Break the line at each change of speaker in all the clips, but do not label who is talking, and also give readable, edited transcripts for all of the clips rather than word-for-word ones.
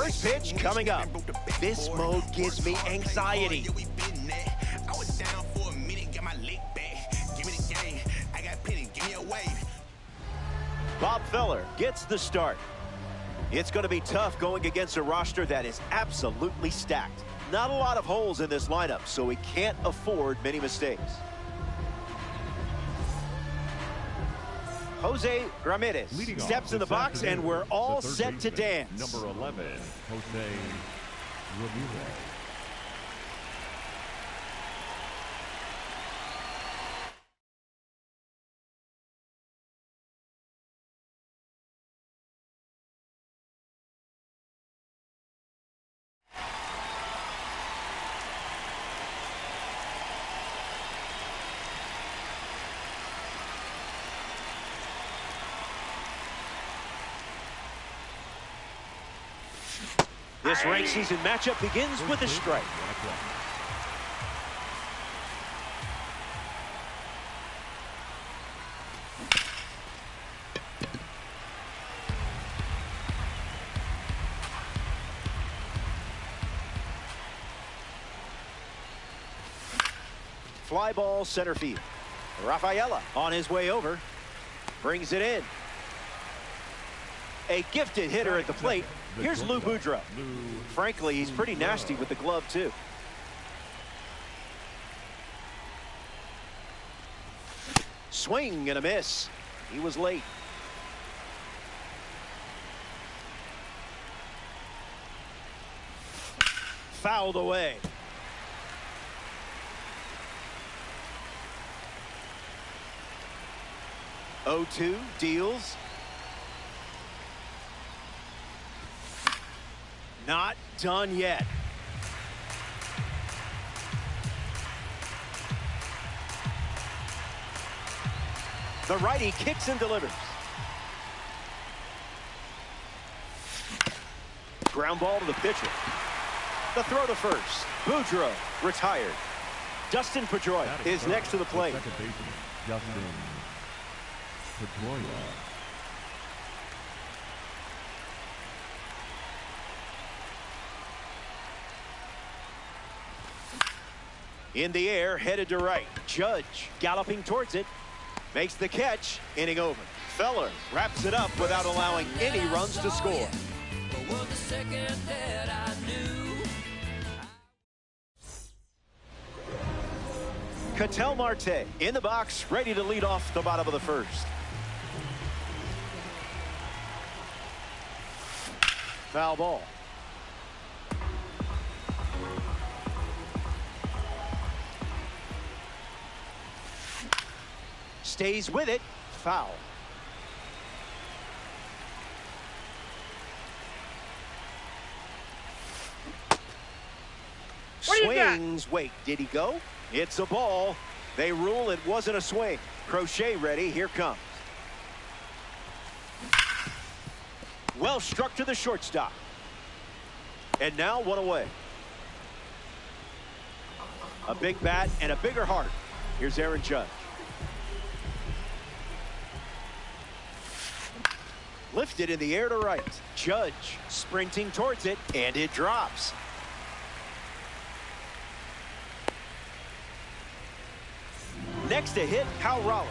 First pitch coming up. This mode gives me anxiety. Bob Feller gets the start. It's going to be tough going against a roster that is absolutely stacked. Not a lot of holes in this lineup, so he can't afford many mistakes. Jose Ramirez steps in the box, and we're all set to dance.
Number 11, Jose Ramirez.
This ranked season matchup begins with a strike. Fly ball center field. Rafaela on his way over. Brings it in. A gifted hitter at the plate. Here's Lou Boudreau. Frankly, he's pretty nasty with the glove, too. Swing and a miss. He was late. Fouled away. Oh-2 deals. Not done yet. The righty kicks and delivers. Ground ball to the pitcher. The throw to first. Boudreau retired. Dustin Pedroia is next to the plate.
Dustin Pedroia.
In the air, headed to right. Judge galloping towards it. Makes the catch. Inning over. Feller wraps it up without allowing any runs to score. Ketel Marte in the box, ready to lead off the bottom of the first. Foul ball. Stays with it. Foul. Swings. Wait, did he go? It's a ball. They rule it wasn't a swing. Crochet ready. Here comes. Well struck to the shortstop. And now one away. A big bat and a bigger heart. Here's Aaron Judge. Lifted in the air to right. Judge sprinting towards it, and it drops. Next to hit, Kyle Raleigh.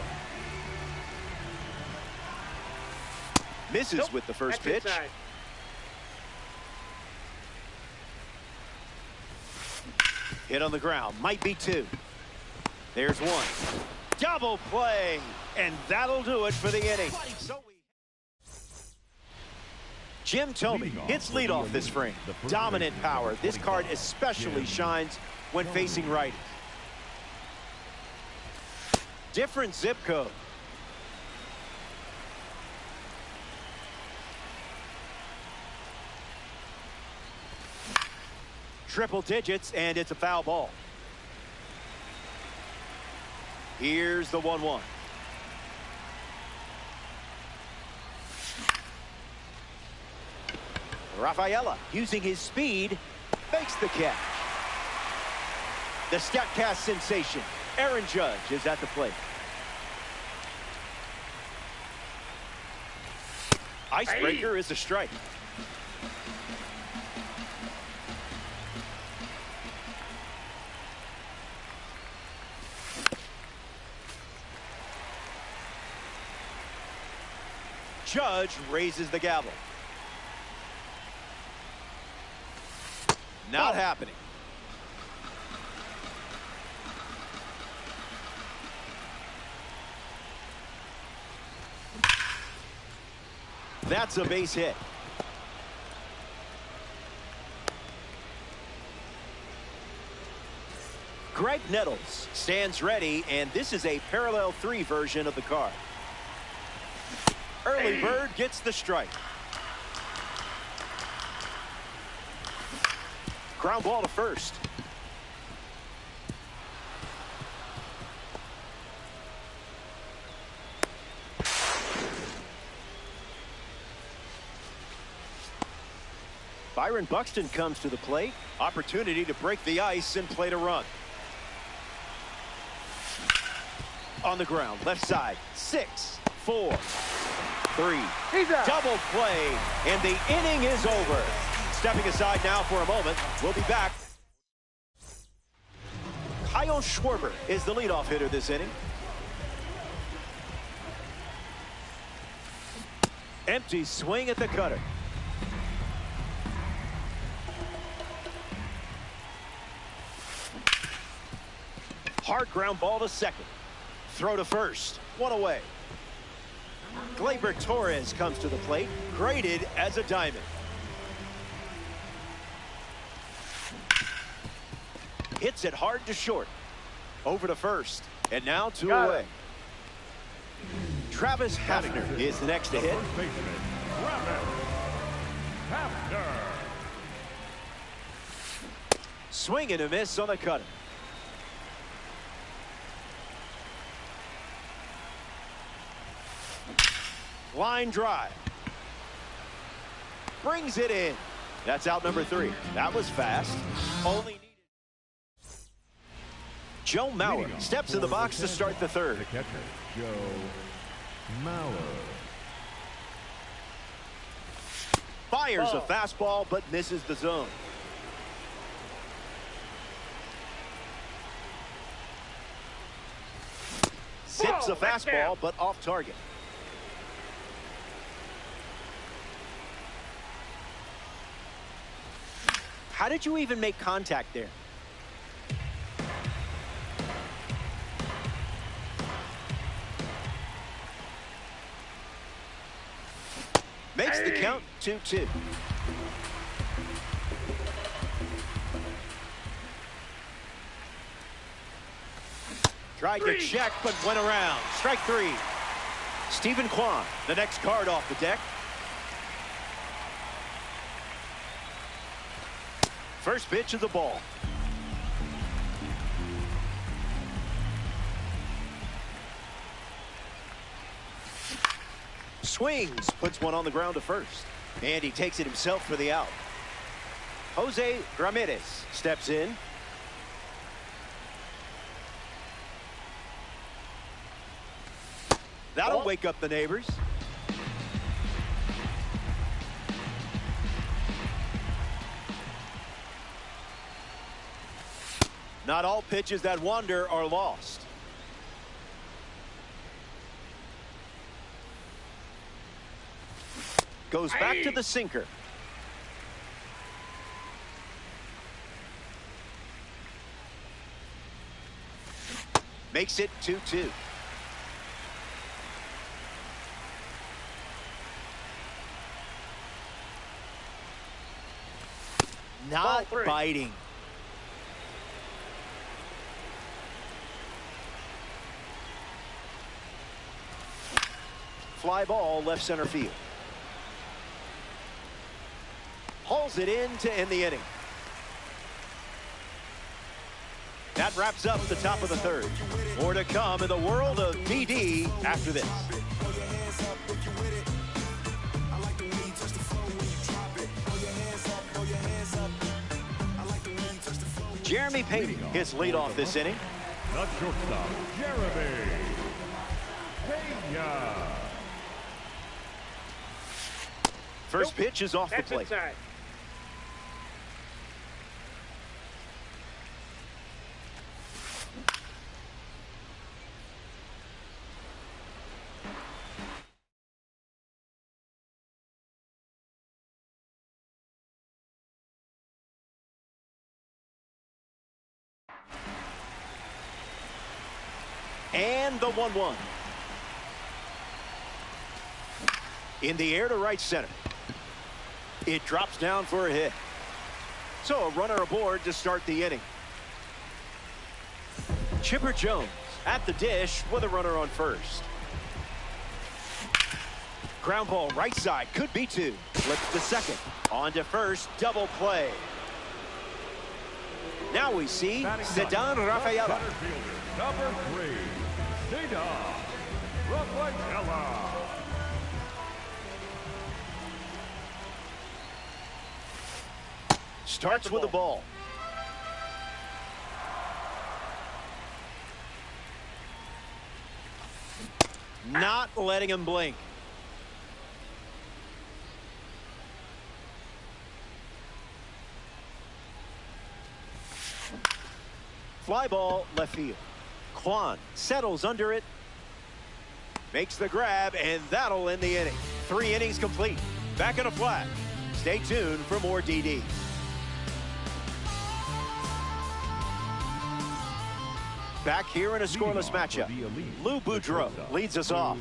Misses with the first pitch. Hit on the ground. Might be two. There's one. Double play. And that'll do it for the inning. Jim Thome hits leadoff this frame. Dominant power. This card especially shines when facing righties. Different zip code. Triple digits, and it's a foul ball. Here's the 1-1. Rafaela, using his speed, makes the catch. The StatCast sensation, Aaron Judge, is at the plate. Icebreaker is a strike. judge raises the gavel. Not happening. That's a base hit. Greg Nettles stands ready, and this is a parallel 3 version of the card. Early bird gets the strike. Ground ball to first. Byron Buxton comes to the plate. Opportunity to break the ice and play to run. On the ground, left side, 6, 4, 3. Double play, and the inning is over. Stepping aside now for a moment. We'll be back. Kyle Schwarber is the leadoff hitter this inning. Empty swing at the cutter. Hard ground ball to second. Throw to first. 1 away. Gleyber Torres comes to the plate, graded as a diamond. Hits it hard to short. Over to first. And now 2 away. Travis Hafner is the next to hit. Swing and a miss on the cutter. Line drive. Brings it in. That's out number 3. That was fast. Only needed. Joe Mauer steps in the box to start the third.
The catcher, Joe Mauer.
Fires a fastball but misses the zone. Sips a fastball but off target. How did you even make contact there? Makes the count 2-2. Tried to check but went around. Strike 3. Stephen Kwan, the next card off the deck. First pitch of the ball. Swings, puts one on the ground to first. And he takes it himself for the out. Jose Ramirez steps in. That'll wake up the neighbors. Not all pitches that wander are lost. Goes back to the sinker. Makes it 2-2. Not biting. Fly ball left center field. Hauls it in to end the inning. That wraps up the top of the third. More to come in the world of BD after this. Jeremy Payton hits leadoff this inning.
The shortstop, Jeremy Pena.
First pitch is off the plate.
Inside.
And the 1-1. In the air to right center. It drops down for a hit. So a runner aboard to start the inning. Chipper Jones at the dish with a runner on first. Ground ball right side, could be two. Flips to second. On to first, double play. Now we see Ceddanne Rafaela.
Number 3, Ceddanne Rafaela.
Starts with the ball. Not letting him blink. Fly ball left field. Kwan settles under it. Makes the grab, and that'll end the inning. 3 innings complete. Back in a flash. Stay tuned for more DD. Back here in a scoreless matchup. Lou Boudreau leads us off.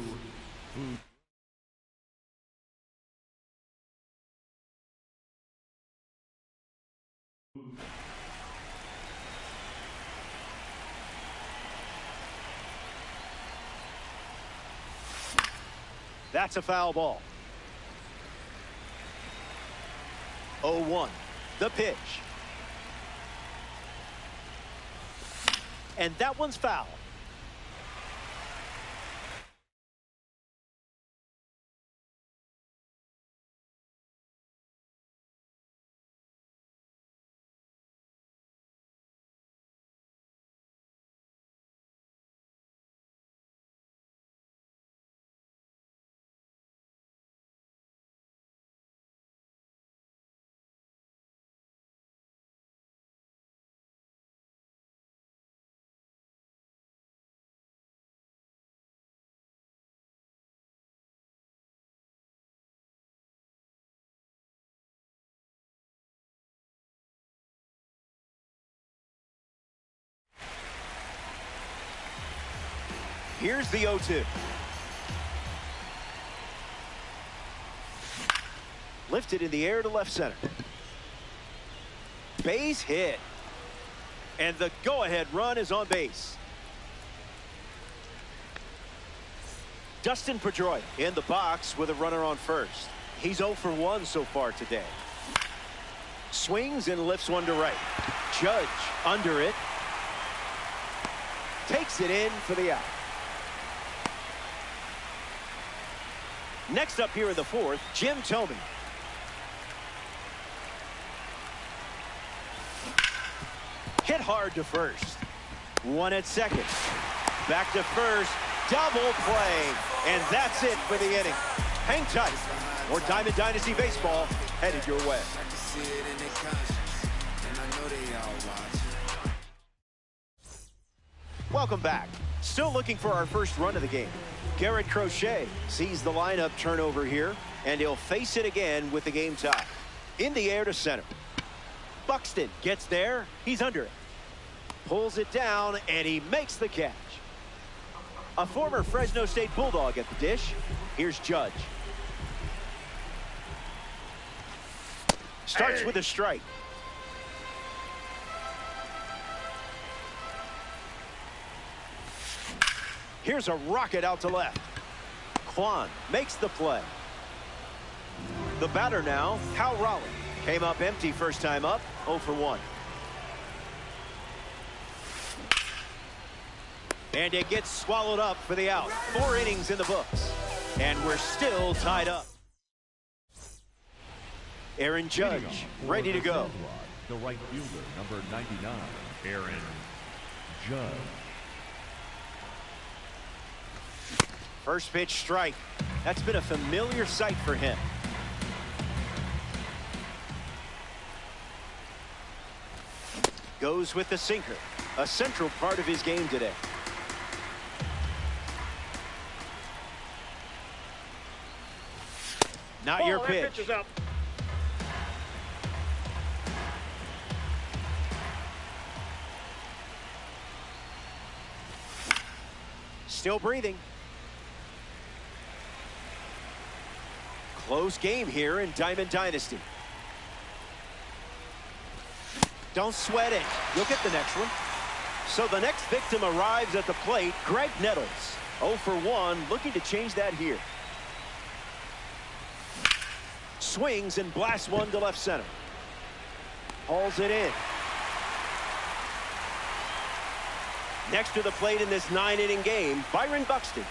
That's a foul ball. 0-1. The pitch. And that one's foul. Here's the 0-2. Lifted in the air to left center. Base hit. And the go-ahead run is on base. Dustin Pedroia in the box with a runner on first. He's 0 for 1 so far today. Swings and lifts one to right. Judge under it. Takes it in for the out. Next up here in the 4th, Jim Thome. Hit hard to first. 1 at second. Back to first. Double play. And that's it for the inning. Hang tight. More Diamond Dynasty Baseball headed your way. Welcome back. Still looking for our first run of the game. Garrett Crochet sees the lineup turnover here, and he'll face it again with the game tie. In the air to center. Buxton gets there. He's under it. Pulls it down, and he makes the catch. A former Fresno State Bulldog at the dish. Here's Judge. Starts with a strike. Here's a rocket out to left. Kwan makes the play. The batter now, Cal Raleigh. Came up empty first time up, 0 for 1. And it gets swallowed up for the out. 4 innings in the books. And we're still tied up. Aaron Judge, ready to go.
The right fielder, number 99, Aaron Judge.
First pitch strike. That's been a familiar sight for him. Goes with the sinker. A central part of his game today. Not your pitch.
Pitch is up.
still breathing. Close game here in Diamond Dynasty. Don't sweat it. You'll get the next one. So the next victim arrives at the plate, Greg Nettles. 0 for 1, looking to change that here. Swings and blasts one to left center. Hauls it in. Next to the plate in this 9-inning game, Byron Buxton.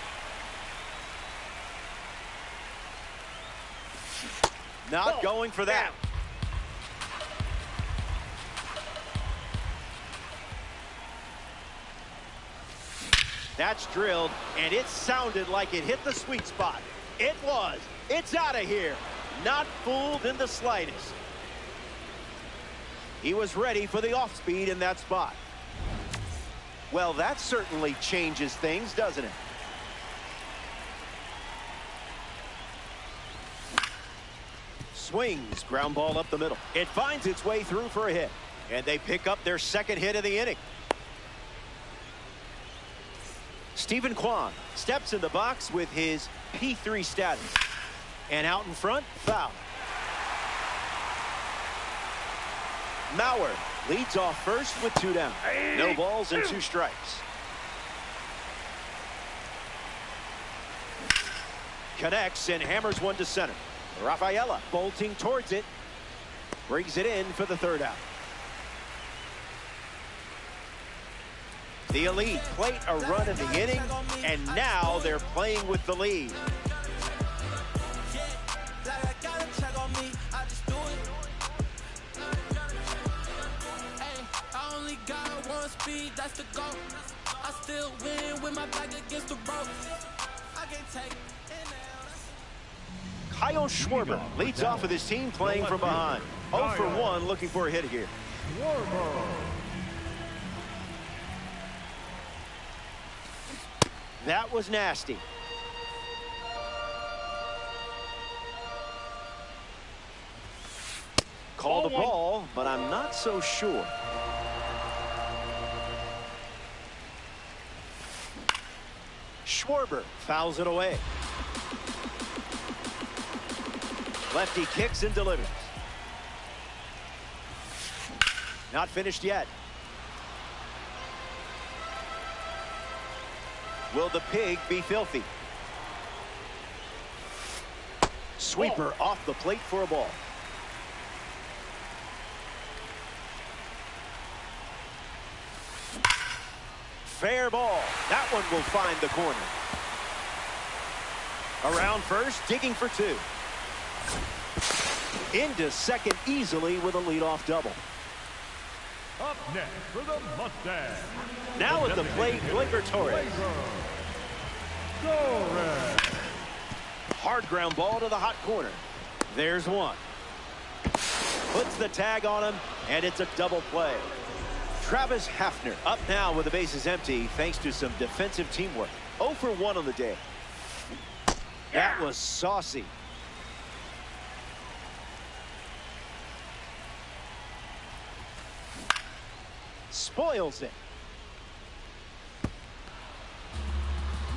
Not going for that. That's drilled, and it sounded like it hit the sweet spot. It was. It's out of here. Not fooled in the slightest. He was ready for the off-speed in that spot. Well, that certainly changes things, doesn't it? Swings, ground ball up the middle. It finds its way through for a hit. And they pick up their second hit of the inning. Stephen Kwan steps in the box with his P3 status. And out in front, foul. Mauer leads off first with 2 down. No balls and 2 strikes. Connects and hammers one to center. Rafaela bolting towards it. Brings it in for the 3rd out. The Elite plate a run in the inning, and now they're playing with the lead.
Speed, that's the goal. I still win with my back against the rope. I can't take it now.
Kyle Schwarber leads off with his team playing from behind. 0 for 1, looking for a hit here. That was nasty. Called a ball, but I'm not so sure. Schwarber fouls it away. Lefty kicks and delivers. Not finished yet. Will the pig be filthy? Sweeper off the plate for a ball. Fair ball. That one will find the corner. Around first, digging for 2. Into second easily with a leadoff double.
Up next for the Mustangs.
Now at the plate, Gleyber Torres. Hard ground ball to the hot corner. There's one. Puts the tag on him, and it's a double play. Travis Hafner up now with the bases empty thanks to some defensive teamwork. 0 for 1 on the day. That was saucy. Spoils it.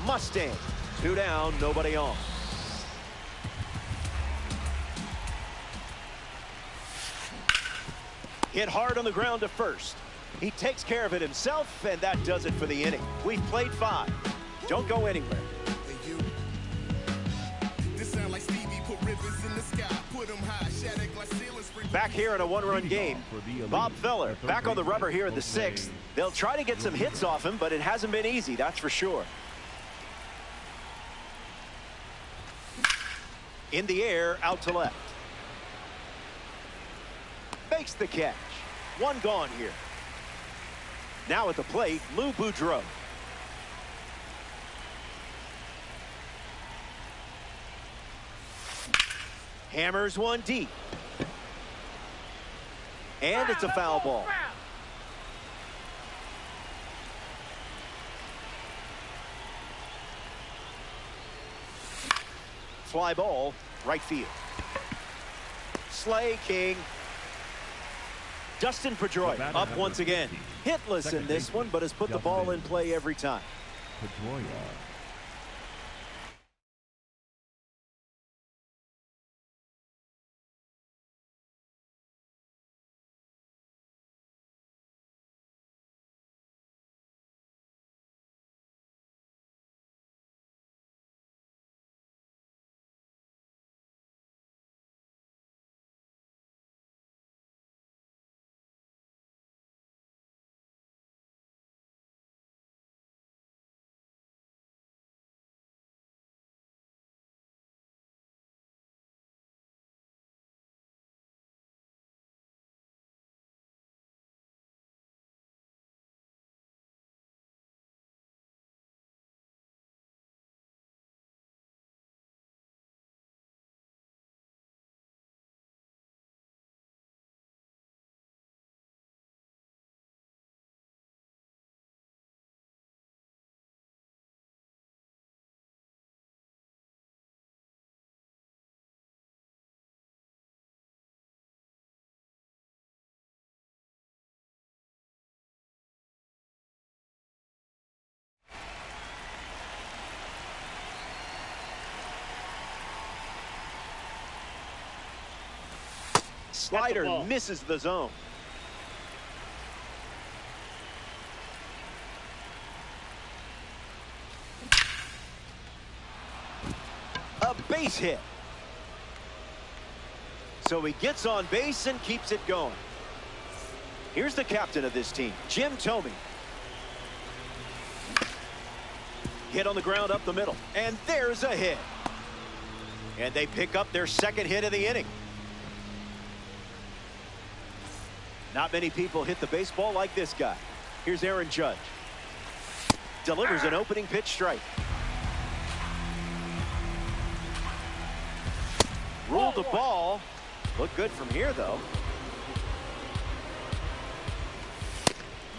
Mustang 2 down, nobody on. Hit hard on the ground to first. He takes care of it himself, and that does it for the inning. We've played 5. Don't go anywhere. Back here in a 1-run game, Bob Feller back on the rubber here in the 6th. They'll try to get some hits off him, but it hasn't been easy, that's for sure. In the air, out to left. Makes the catch. 1 gone here. Now at the plate, Lou Boudreau. Hammers one deep. And it's a foul ball. Fly ball, right field. Slay King. Dustin Pedroia up once again. Hitless in this one, but has put the ball in play every time.
Pedroia.
Slider misses the zone. A base hit. So he gets on base and keeps it going. Here's the captain of this team, Jim Thome. Hit on the ground up the middle. And there's a hit. And they pick up their second hit of the inning. Not many people hit the baseball like this guy. Here's Aaron Judge. Delivers an opening pitch strike. Ruled the ball. Look good from here, though.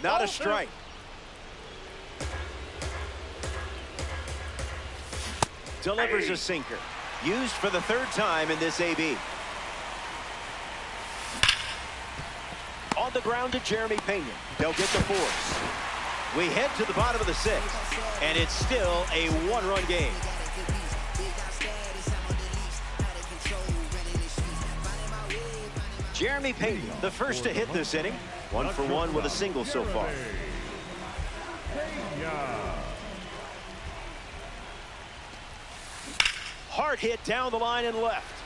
Not a strike. Delivers a sinker. Used for the third time in this AB. On the ground to Jeremy Pena. They'll get the force. We head to the bottom of the sixth, and it's still a one-run game. Jeremy Pena, the first to hit this inning. 1 for 1 with a single so far. Hard hit down the line and left.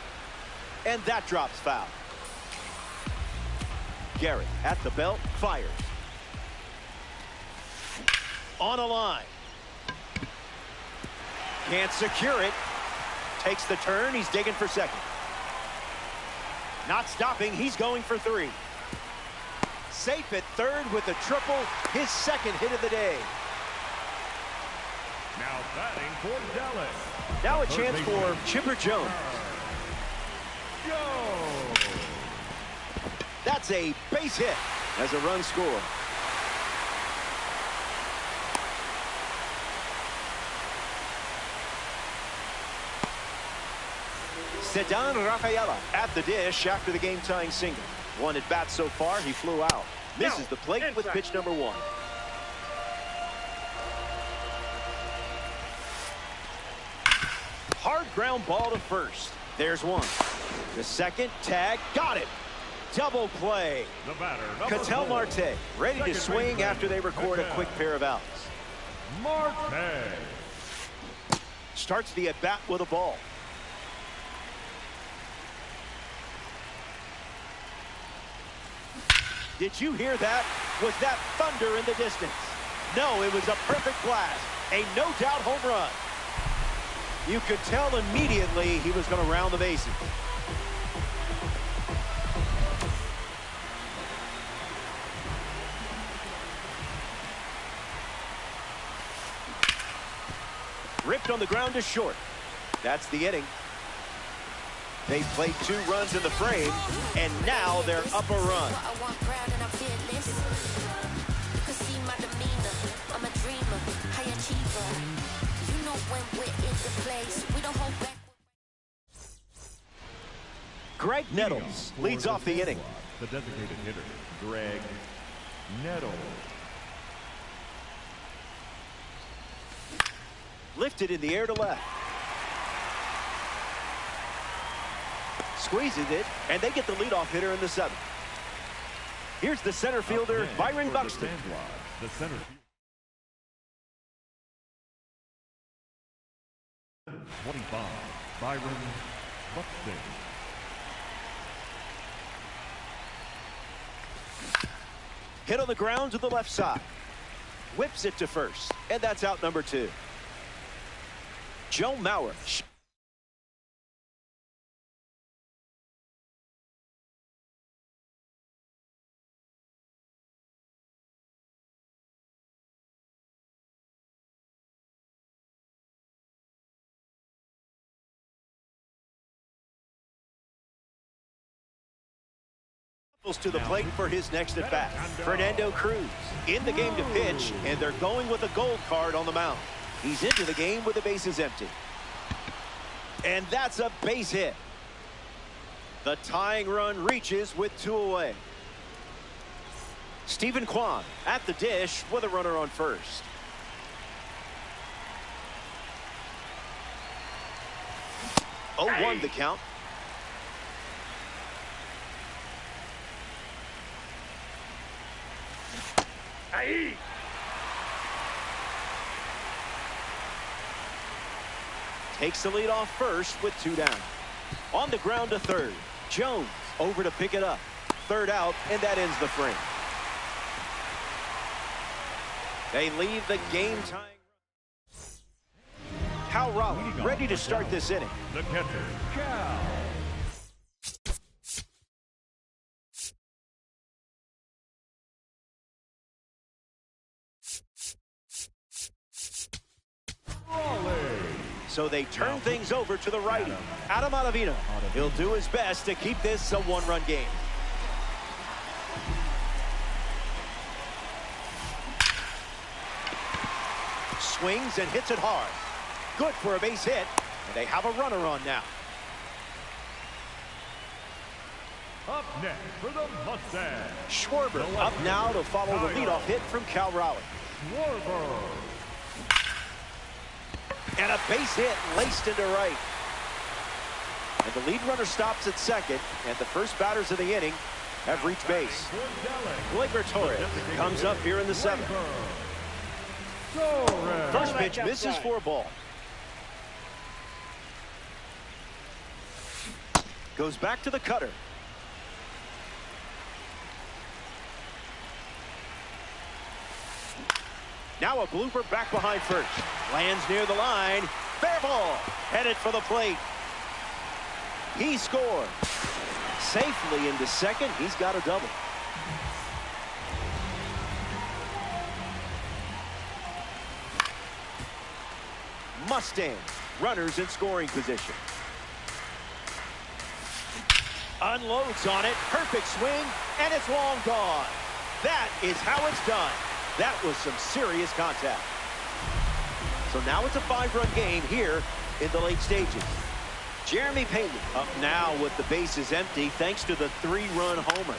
And that drops foul. Garrett at the belt, fires. On a line. Can't secure it. Takes the turn. He's digging for second. Not stopping. He's going for 3. Safe at third with a triple. His second hit of the day.
Now batting for Dallas.
Now a chance for Chipper Jones.
Go!
That's a base hit as a run scored. Ceddanne Rafaela at the dish after the game-tying single. 1 at bat so far. He flew out. Misses the plate with pitch number 1. Hard ground ball to first. There's 1. The second, tag, got it. Double play.
The batter,
Ketel Marte ready to swing after they record a quick pair of outs.
Marte
starts the at-bat with a ball. Did you hear that? Was that thunder in the distance? No, it was a perfect blast. A no-doubt home run. You could tell immediately he was going to round the bases. Ripped on the ground to short. That's the inning. They played 2 runs in the frame, and now they're up a run. Greg Nettles leads off the inning.
The designated hitter, Greg Nettles.
Lifted in the air to left. Squeezes it, and they get the leadoff hitter in the 7th. Here's the center fielder, Byron Buxton.
The center fielder. 25, Byron Buxton.
Hit on the ground to the left side. Whips it to first, and that's out number 2. Joe Mauer. To the plate for his next at bat. Fernando Cruz in the game to pitch, and they're going with a gold card on the mound. He's into the game with the bases empty. And that's a base hit. The tying run reaches with 2 away. Stephen Kwan at the dish with a runner on first. Oh, 1 the count. Takes the lead off first with 2 down. On the ground to third. Jones over to pick it up. 3rd out, and that ends the frame. They leave the game tying. Cal Raleigh ready to start this inning.
The catcher, Cal.
So they turn things over to the righty, Adam Ottavino. He'll do his best to keep this a 1-run game. Swings and hits it hard. Good for a base hit, and they have a runner on now.
Up next for the Mustangs,
Schwarber up now to follow the leadoff hit from Cal Raleigh.
Schwarber.
And a base hit laced into right. And the lead runner stops at second, and the first batters of the inning have reached base. Gleyber Torres comes up here in the 7th. First pitch misses for a ball. Goes back to the cutter. Now a blooper back behind first. Lands near the line. Fair ball. Headed for the plate. He scored. Safely into second. He's got a double. Mustangs, runners in scoring position. Unloads on it. Perfect swing. And it's long gone. That is how it's done. That was some serious contact. So now it's a 5-run game here in the late stages. Jeremy Payton up now with the bases empty thanks to the 3-run homer.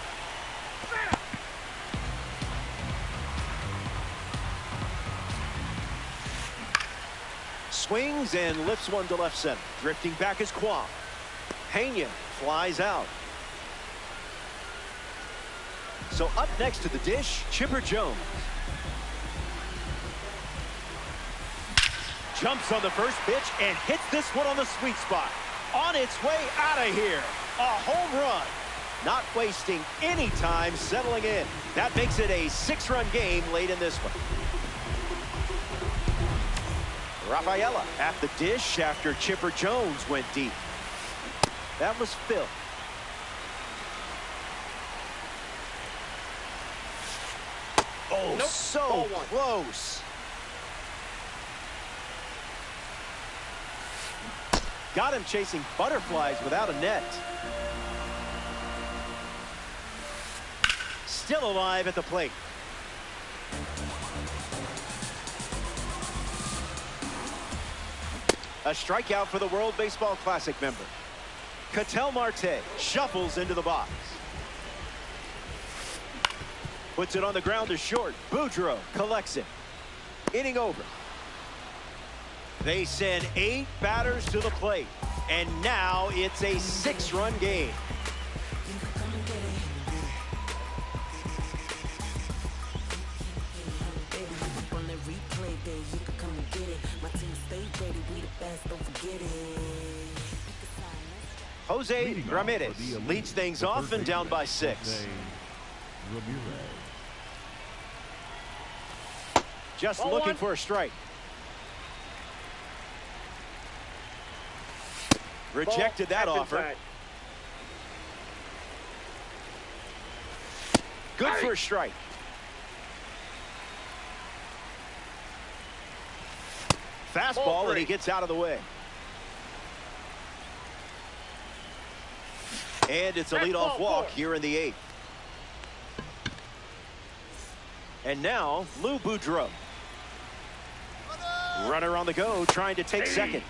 Swings and lifts one to left center. Drifting back is Kwan. Pena flies out. So up next to the dish, Chipper Jones. Jumps on the first pitch and hits this one on the sweet spot. On its way out of here. A home run. Not wasting any time settling in. That makes it a 6-run game late in this one. Rafaela at the dish after Chipper Jones went deep. That was Phil. Oh, nope. So close. Got him chasing butterflies without a net. Still alive at the plate. A strikeout for the World Baseball Classic member. Ketel Marte shuffles into the box. Puts it on the ground to short. Boudreaux collects it. Inning over. They send 8 batters to the plate, and now it's a 6-run game. Jose Ramirez leads things off and down by 6. Just looking for a strike. Rejected that offer. Good for a strike. Fastball, and he gets out of the way. And it's a leadoff walk here in the 8th. And now, Lou Boudreau. Runner on the go, trying to take second.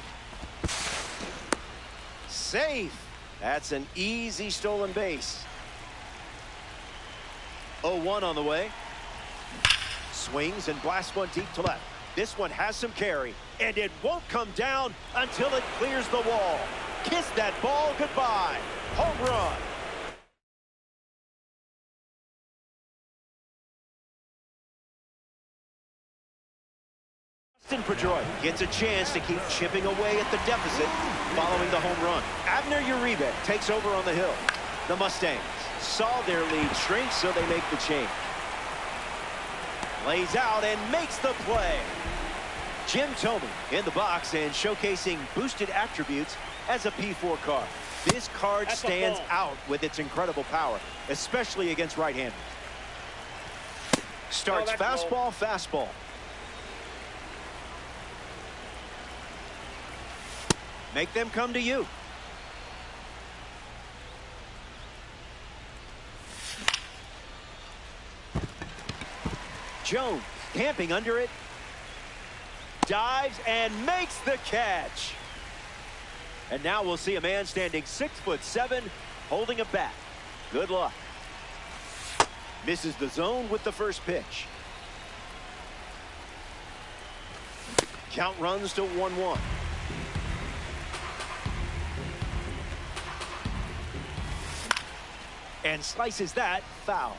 Safe. That's an easy stolen base. 0-1 on the way. Swings and blasts one deep to left. This one has some carry, and it won't come down until it clears the wall. Kiss that ball goodbye. Home run. Dustin Pedroia gets a chance to keep chipping away at the deficit following the home run. Abner Uribe takes over on the hill. The Mustangs saw their lead shrink, so they make the change. Lays out and makes the play. Jim Thome in the box and showcasing boosted attributes as a P4 card. This card stands out with its incredible power, especially against right-handers. Starts fastball, fastball. Make them come to you. Jones camping under it. Dives and makes the catch. And now we'll see a man standing 6'7", holding a bat. Good luck. Misses the zone with the first pitch. Count runs to 1-1. And slices that foul.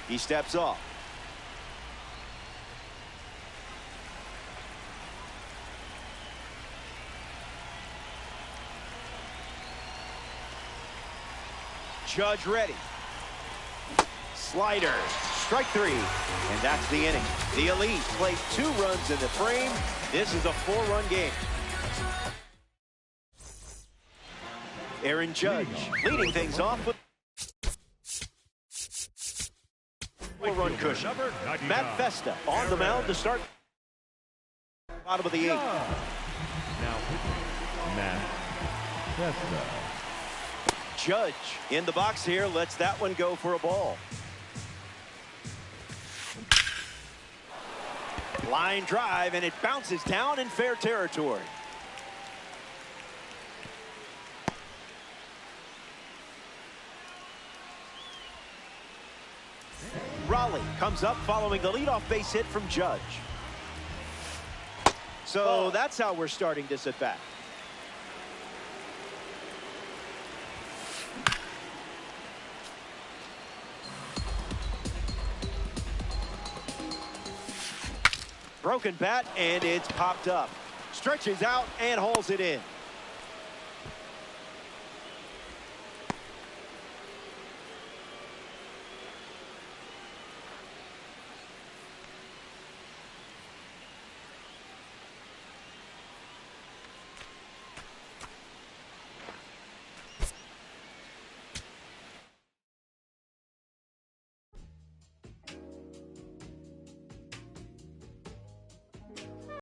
He steps off. Judge ready. Slider. Strike 3. And that's the inning. The Elite play 2 runs in the frame. This is a 4-run game. Aaron Judge leading things off with 4-run cushion. Matt Festa on the mound to start. Bottom of the 8th.
Now Matt Festa.
Judge in the box here, lets that one go for a ball. Line drive, and it bounces down in fair territory. Raleigh comes up following the leadoff base hit from Judge. So that's how we're starting this at bat. Broken bat, and it's popped up. Stretches out and hauls it in.